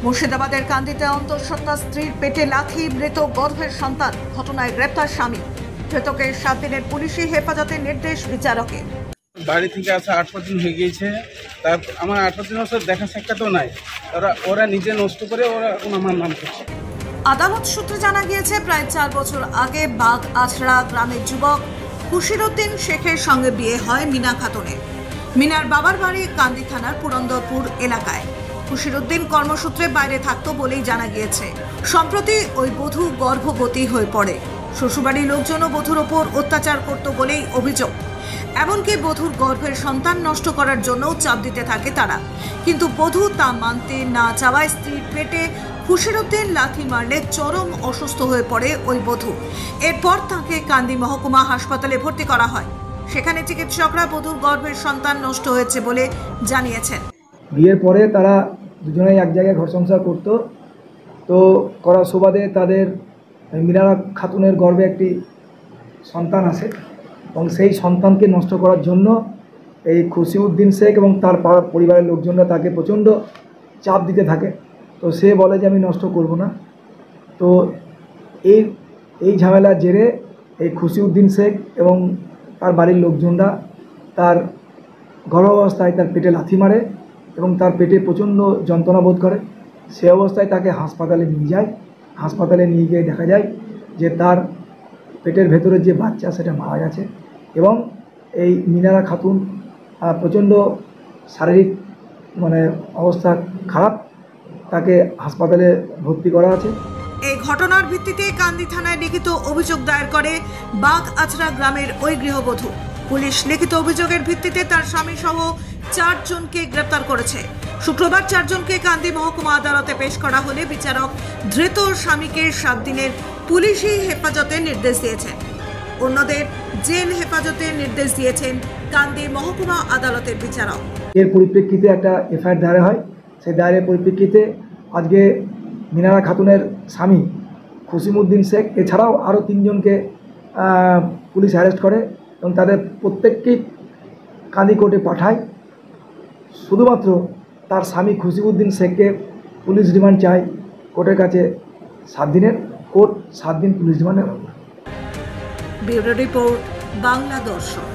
মুর্শিদাবাদের কান্দিতে অন্তঃসত্ত্বা স্ত্রীর পেটে লাথি, মৃত গর্ভের সন্তান। ঘটনায় গ্রেপ্তার স্বামী। ধৃতকে 7 দিনের পুলিশি হেফাজতে নির্দেশ বিচারকের। বাড়ি থেকে আসা 8 দিন হয়ে গিয়েছে। তার আমার 8 দিন বছর দেখা সাক্ষাৎও নাই। ওরা নিজে নষ্ট করে ওরা এখন আমার নাম করছে। আদালত সূত্রে জানা গিয়েছে, প্রায় 4 বছর আগে বাগ আছড়া গ্রামের যুবক খুশিরউদ্দিন শেখের সঙ্গে বিয়ে হয় মিনা খাতুনের। মিনার বাবার বাড়ি কান্দি থানার পুরন্দরপুর এলাকায়। খুশিরউদ্দিন কর্মসূত্রে বাইরে থাকতো বলেই জানা গিয়েছে। সম্প্রতি ওই বধূ গর্ভবতী হয়ে পড়ে। শ্বশুরবাড়ির লোকজনও বধূর ওপর অত্যাচার করত বলেই অভিযোগ। এমনকি বধূর গর্ভের সন্তান নষ্ট করার জন্যও চাপ দিতে থাকে তারা। কিন্তু বধূ তা মানতে না চাওয়ায় স্ত্রীর পেটে খুশিরউদ্দিন লাথি মারলে চরম অসুস্থ হয়ে পড়ে ওই বধূ। এরপর তাকে কান্দি মহকুমা হাসপাতালে ভর্তি করা হয়। সেখানে চিকিৎসকরা বধূর গর্ভের সন্তান নষ্ট হয়েছে বলে জানিয়েছেন। বিয়ের পরে তারা দুজনেই এক জায়গায় ঘর সংসার করতো। তো করার সুবাদে তাদের মিনা খাতুনের গর্ভে একটি সন্তান আসে এবং সেই সন্তানকে নষ্ট করার জন্য এই খুশিউদ্দিন শেখ এবং তার পরিবারের লোকজনরা তাকে প্রচণ্ড চাপ দিতে থাকে। তো সে বলে যে আমি নষ্ট করব না। তো এই ঝামেলার জেরে এই খুশিউদ্দিন শেখ এবং তার বাড়ির লোকজনরা তার গর্ভাবস্থায় তার পেটে লাথি মারে এবং তার পেটে প্রচণ্ড যন্ত্রণা বোধ করে। সে অবস্থায় তাকে হাসপাতালে নিয়ে যায়। হাসপাতালে নিয়ে গিয়ে দেখা যায় যে তার পেটের ভেতরে যে বাচ্চা সেটা মারা গেছে এবং এই মিনা খাতুন প্রচণ্ড শারীরিক অবস্থা খারাপ। তাকে হাসপাতালে ভর্তি করা আছে। এই ঘটনার ভিত্তিতে কান্দি থানায় লিখিত অভিযোগ দায়ের করে বাগ আছড়া গ্রামের ওই গৃহবধূ। পুলিশ লিখিত অভিযোগের ভিত্তিতে তার স্বামী সহ 4 জনকে গ্রেপ্তার করেছে। শুক্রবার 4 জনকে কান্দি মহকুমা আদালতে পেশ করা হলে বিচারক ধৃত স্বামীকে 7 দিনের পুলিশি হেফাজতে নির্দেশ দিয়েছেন। অন্যদের জেল হেফাজতে নির্দেশ দিয়েছেন কান্দি মহকুমা আদালতের বিচারক। এর পরিপ্রেক্ষিতে একটা এফআইআর দায়ের হয়। সেই দায়েরের পরিপ্রেক্ষিতে আজকে মিনা খাতুনের স্বামী খুশিউদ্দিন শেখ এছাড়াও আরও 3 জনকে পুলিশ অ্যারেস্ট করে এবং তাদের প্রত্যেককেই কান্দি কোর্টে পাঠায়। শুধুমাত্র তার স্বামী খুশিউদ্দিন শেখকে পুলিশ রিমান্ড চায় কোর্টের কাছে 7 দিনের। কোর্ট 7 দিন পুলিশ রিমান্ডে। ব্যুরো রিপোর্ট, বাংলা দর্শন।